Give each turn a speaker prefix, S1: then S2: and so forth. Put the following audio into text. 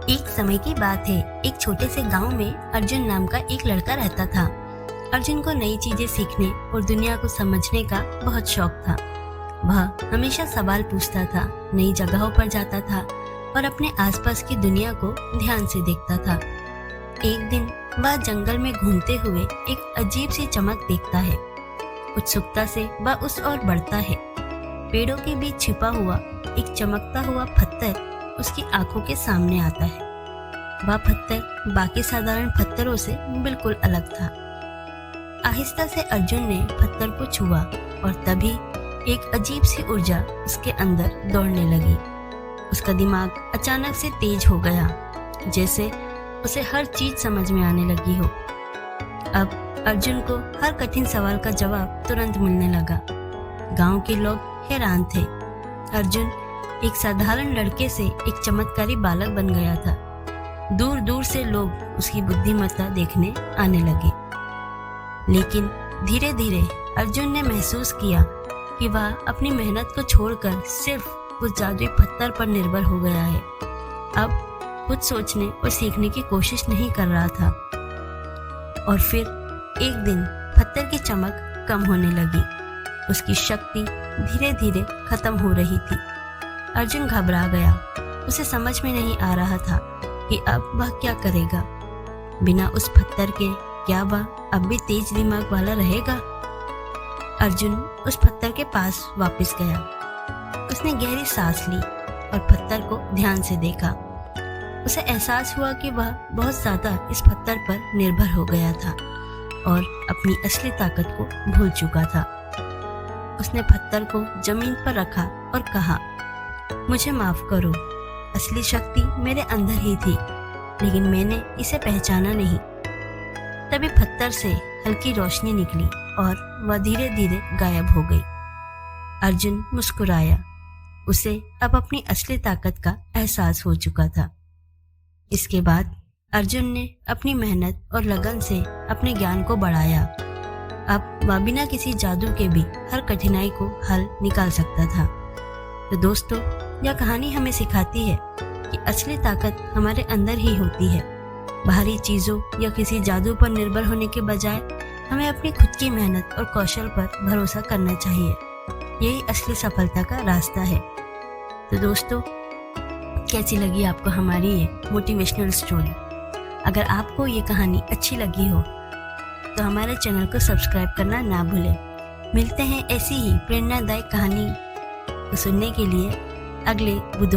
S1: एक समय की बात है। एक छोटे से गांव में अर्जुन नाम का एक लड़का रहता था। अर्जुन को नई चीजें सीखने और दुनिया को समझने का बहुत शौक था। वह हमेशा सवाल पूछता था, नई जगहों पर जाता था और अपने आसपास की दुनिया को ध्यान से देखता था। एक दिन वह जंगल में घूमते हुए एक अजीब सी चमक देखता है। उत्सुकता से वह उस ओर बढ़ता है। पेड़ों के बीच छिपा हुआ एक चमकता हुआ पत्थर उसकी आंखों के सामने आता है। वह पत्थर बाकी साधारण पत्थरों से बिल्कुल अलग था। आहिस्ता से अर्जुन ने पत्थर को छुआ और तभी एक अजीब सी ऊर्जा उसके अंदर दौड़ने लगी। उसका दिमाग अचानक से तेज हो गया, जैसे उसे हर चीज समझ में आने लगी हो। अब अर्जुन को हर कठिन सवाल का जवाब तुरंत मिलने लगा। गांव के लोग हैरान थे। अर्जुन एक साधारण लड़के से एक चमत्कारी बालक बन गया था। दूर दूर से लोग उसकी बुद्धिमत्ता देखने आने लगे। लेकिन धीरे धीरे अर्जुन ने महसूस किया कि वह अपनी मेहनत को छोड़कर सिर्फ उस जादुई पत्थर पर निर्भर हो गया है। अब कुछ सोचने और सीखने की कोशिश नहीं कर रहा था। और फिर एक दिन पत्थर की चमक कम होने लगी। उसकी शक्ति धीरे धीरे खत्म हो रही थी। अर्जुन घबरा गया। उसे समझ में नहीं आ रहा था कि अब वह क्या करेगा। बिना उस पत्थर के क्या वह अब भी तेज दिमाग वाला रहेगा? अर्जुन उस पत्थर के पास वापस गया। उसने गहरी सांस ली और पत्थर को ध्यान से देखा। उसे एहसास हुआ कि वह बहुत ज्यादा इस पत्थर पर निर्भर हो गया था और अपनी असली ताकत को भूल चुका था। उसने पत्थर को जमीन पर रखा और कहा, मुझे माफ करो, असली शक्ति मेरे अंदर ही थी, लेकिन मैंने इसे पहचाना नहीं। तभी पत्थर से हल्की रोशनी निकली और वह धीरे धीरे गायब हो गई। अर्जुन मुस्कुराया। उसे अब अपनी असली ताकत का एहसास हो चुका था। इसके बाद अर्जुन ने अपनी मेहनत और लगन से अपने ज्ञान को बढ़ाया। अब वह बिना किसी जादू के भी हर कठिनाई को हल निकाल सकता था। तो दोस्तों, यह कहानी हमें सिखाती है कि असली ताकत हमारे अंदर ही होती है। बाहरी चीजों या किसी जादू पर निर्भर होने के बजाय हमें अपनी खुद की मेहनत और कौशल पर भरोसा करना चाहिए। यही असली सफलता का रास्ता है। तो दोस्तों, कैसी लगी आपको हमारी ये मोटिवेशनल स्टोरी? अगर आपको ये कहानी अच्छी लगी हो तो हमारे चैनल को सब्सक्राइब करना ना भूलें। मिलते हैं ऐसी ही प्रेरणादायक कहानी को सुनने के लिए अगले बुधवार।